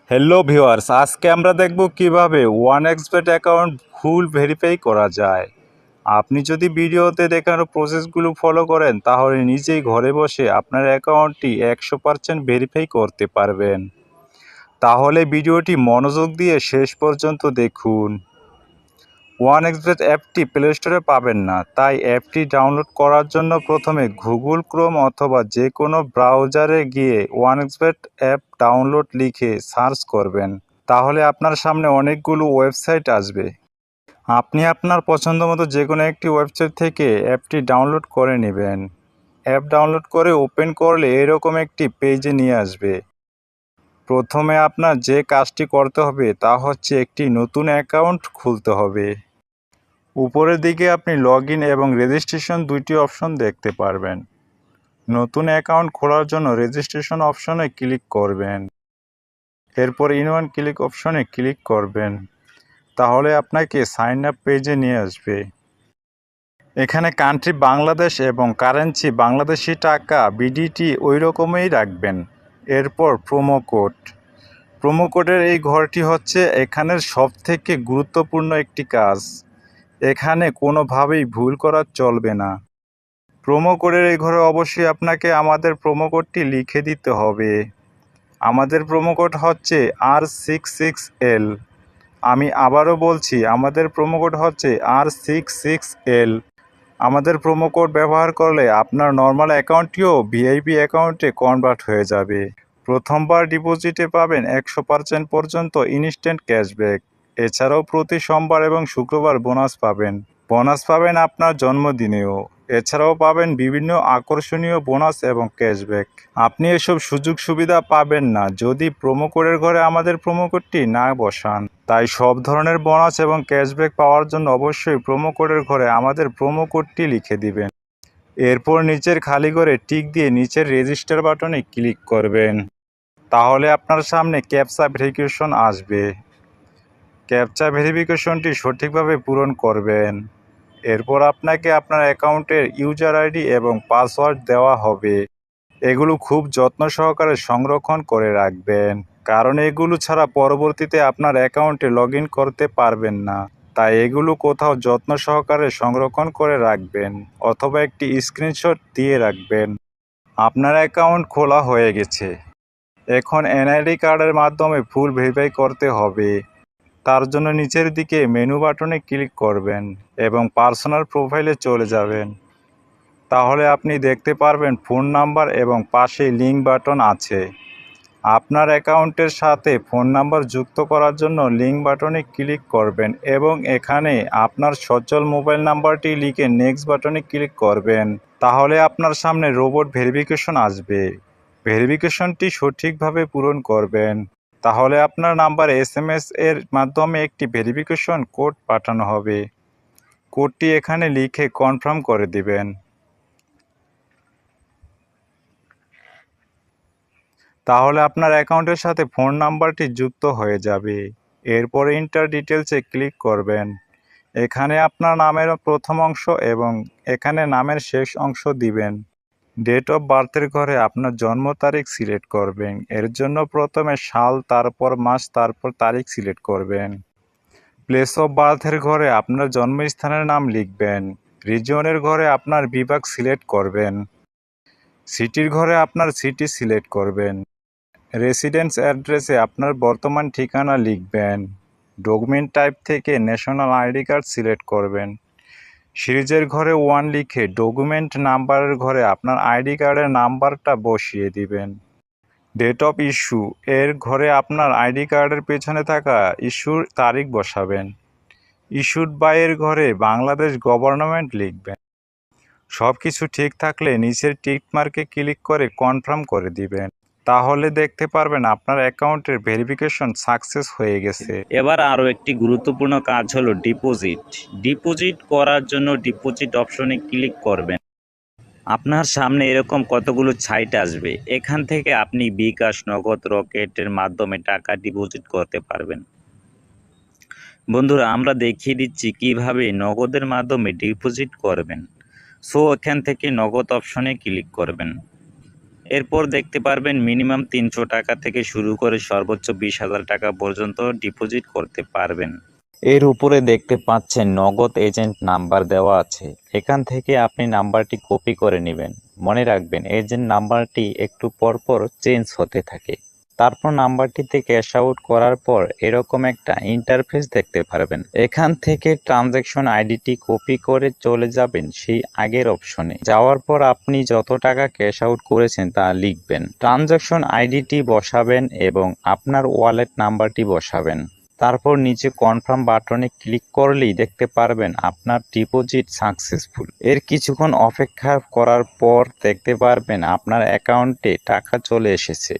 Hello viewers, আজকে আমরা দেখব কিভাবে ওয়ানএক্সবেট অ্যাকাউন্ট ভুল ভেরিফাই করা যায়। আপনি যদি ভিডিওতে দেখানো প্রসেসগুলো ফলো করেন তাহলে নিজেই ঘরে বসে আপনার অ্যাকাউন্টটি 100% ভেরিফাই করতে পারবেন। তাহলে ভিডিওটি মনোযোগ দিয়ে শেষ পর্যন্ত দেখুন। ওয়ানএক্সবেট অ্যাপটি প্লে স্টোরে পাবেন না, তাই অ্যাপটি ডাউনলোড করার জন্য প্রথমে গুগল ক্রোম অথবা যে কোনো ব্রাউজারে গিয়ে ওয়ানএক্সবেট অ্যাপ ডাউনলোড লিখে সার্চ করবেন। তাহলে আপনার সামনে অনেকগুলো ওয়েবসাইট আসবে। আপনি আপনার পছন্দ মতো যে কোনো একটি ওয়েবসাইট থেকে অ্যাপটি ডাউনলোড করে নেবেন। অ্যাপ ডাউনলোড করে ওপেন করলে এরকম একটি পেজে নিয়ে আসবে। প্রথমে আপনার যে কাজটি করতে হবে তা হচ্ছে একটি নতুন অ্যাকাউন্ট খুলতে হবে। উপরের দিকে আপনি লগইন এবং রেজিস্ট্রেশন দুইটি অপশন দেখতে পারবেন। নতুন অ্যাকাউন্ট খোলার জন্য রেজিস্ট্রেশন অপশনে ক্লিক করবেন। এরপর ইন ক্লিক অপশনে ক্লিক করবেন। তাহলে আপনাকে সাইন আপ পেজে নিয়ে আসবে। এখানে কান্ট্রি বাংলাদেশ এবং কারেন্সি বাংলাদেশি টাকা বিডিটি ওই রকমই রাখবেন। এরপর প্রোমো কোডের এই ঘরটি হচ্ছে এখানের সবথেকে গুরুত্বপূর্ণ একটি কাজ। এখানে কোনোভাবেই ভুল করা চলবে না। প্রোমো কোডের এই ঘরে অবশ্যই আপনাকে আমাদের প্রোমো কোডটি লিখে দিতে হবে। আমাদের প্রোমো কোড হচ্ছে R66L। আমি আবারও বলছি, আমাদের প্রোমো কোড হচ্ছে R66L। আমাদের প্রোমো কোড ব্যবহার করলে আপনার নর্মাল অ্যাকাউন্টটিও ভিআইপি অ্যাকাউন্টে কনভার্ট হয়ে যাবে। প্রথমবার ডিপোজিটে পাবেন 100% পর্যন্ত ইনস্ট্যান্ট ক্যাশব্যাক। এছাড়াও প্রতি সোমবার এবং শুক্রবার বোনাস পাবেন আপনার জন্মদিনেও। এছাড়াও পাবেন বিভিন্ন আকর্ষণীয় বোনাস এবং ক্যাশব্যাক। আপনি এসব সুযোগ সুবিধা পাবেন না যদি প্রোমো কোডের ঘরে আমাদের প্রোমো কোডটি না বসান। তাই সব ধরনের বোনাস এবং ক্যাশব্যাক পাওয়ার জন্য অবশ্যই প্রোমো কোডের ঘরে আমাদের প্রোমো কোডটি লিখে দিবেন। এরপর নিচের খালি ঘরে টিক দিয়ে নিচের রেজিস্টার বাটনে ক্লিক করবেন। তাহলে আপনার সামনে ক্যাপচা ভেরিফিকেশন আসবে। ক্যাপচা ভেরিফিকেশনটি সঠিকভাবে পূরণ করবেন। এরপর আপনাকে আপনার অ্যাকাউন্টের ইউজার আইডি এবং পাসওয়ার্ড দেওয়া হবে। এগুলো খুব যত্ন সহকারে সংরক্ষণ করে রাখবেন, কারণ এগুলো ছাড়া পরবর্তীতে আপনার অ্যাকাউন্টে লগ ইন করতে পারবেন না। তাই এগুলো কোথাও যত্ন সহকারে সংরক্ষণ করে রাখবেন অথবা একটি স্ক্রিনশট দিয়ে রাখবেন। আপনার অ্যাকাউন্ট খোলা হয়ে গেছে। এখন এনআইডি কার্ডের মাধ্যমে ফুল ভেরিফাই করতে হবে। তার জন্য নিচের দিকে মেনু বাটনে ক্লিক করবেন এবং পার্সোনাল প্রোফাইলে চলে যাবেন। তাহলে আপনি দেখতে পারবেন ফোন নাম্বার এবং পাশে লিঙ্ক বাটন আছে। আপনার অ্যাকাউন্টের সাথে ফোন নাম্বার যুক্ত করার জন্য লিঙ্ক বাটনে ক্লিক করবেন এবং এখানে আপনার সচল মোবাইল নাম্বারটি লিখে নেক্সট বাটনে ক্লিক করবেন। তাহলে আপনার সামনে রোবট ভেরিফিকেশন আসবে। ভেরিফিকেশনটি সঠিকভাবে পূরণ করবেন। তাহলে আপনার নাম্বার SMS এর মাধ্যমে একটি ভেরিফিকেশন কোড পাঠানো হবে। কোডটি এখানে লিখে কনফার্ম করে দিবেন। তাহলে আপনার অ্যাকাউন্টের সাথে ফোন নাম্বারটি যুক্ত হয়ে যাবে। এরপরে ইন্টার ডিটেলসে ক্লিক করবেন। এখানে আপনার নামের প্রথম অংশ এবং এখানে নামের শেষ অংশ দিবেন। ডেট অফ বার্থের ঘরে আপনার জন্ম তারিখ সিলেক্ট করবেন। এর জন্য প্রথমে সাল, তারপর মাস, তারপর তারিখ সিলেক্ট করবেন। প্লেস অফ বার্থের ঘরে আপনার জন্মস্থানের নাম লিখবেন। রিজিয়নের ঘরে আপনার বিভাগ সিলেক্ট করবেন। সিটির ঘরে আপনার সিটি সিলেক্ট করবেন। রেসিডেন্স অ্যাড্রেসে আপনার বর্তমান ঠিকানা লিখবেন। ডকুমেন্ট টাইপ থেকে ন্যাশনাল আইডি কার্ড সিলেক্ট করবেন। সিরিজের ঘরে 1 লিখে ডকুমেন্ট নাম্বারের ঘরে আপনার আইডি কার্ডের নাম্বারটা বসিয়ে দিবেন। ডেট অফ ইস্যু এর ঘরে আপনার আইডি কার্ডের পেছনে থাকা ইস্যুর তারিখ বসাবেন। ইস্যুড বাই এর ঘরে বাংলাদেশ গভর্নমেন্ট লিখবেন। সব কিছু ঠিক থাকলে নিচের টিক মার্কে ক্লিক করে কনফার্ম করে দিবেন। তাহলে দেখতে পারবেন আপনার অ্যাকাউন্টের ভেরিফিকেশন সাকসেস হয়ে গেছে। এবার আরও একটি গুরুত্বপূর্ণ কাজ হলো ডিপোজিট করার জন্য ডিপোজিট অপশনে ক্লিক করবেন। আপনার সামনে এরকম কতগুলো সাইট আসবে। এখান থেকে আপনি বিকাশ, নগদ, রকেটের মাধ্যমে টাকা ডিপোজিট করতে পারবেন। বন্ধুরা, আমরা দেখিয়ে দিচ্ছি কিভাবে নগদের মাধ্যমে ডিপোজিট করবেন। সো এখান থেকে নগদ অপশনে ক্লিক করবেন। এরপর দেখতে পারবেন মিনিমাম 300 টাকা থেকে শুরু করে সর্বোচ্চ 20,000 টাকা পর্যন্ত ডিপোজিট করতে পারবেন। এর উপরে দেখতে পাচ্ছেন নগদ এজেন্ট নাম্বার দেওয়া আছে। এখান থেকে আপনি নাম্বারটি কপি করে নেবেন। মনে রাখবেন এজেন্ট নাম্বারটি একটু পরপর চেঞ্জ হতে থাকে। তারপর নাম্বারটিতে ক্যাশ আউট করার পর এরকম একটা ইন্টারফেস দেখতে পারবেন। এখান থেকে ট্রানজ্যাকশন আইডিটি কপি করে চলে যাবেন সেই আগের অপশনে। যাওয়ার পর আপনি যত টাকা ক্যাশ আউট করেছেন তা লিখবেন। ট্রানজ্যাকশন আইডিটি বসাবেন এবং আপনার ওয়ালেট নাম্বারটি বসাবেন। তারপর নিচে কনফার্ম বাটনে ক্লিক করলেই দেখতে পারবেন আপনার ডিপোজিট সাকসেসফুল। এর কিছুক্ষণ অপেক্ষা করার পর দেখতে পারবেন আপনার অ্যাকাউন্টে টাকা চলে এসেছে।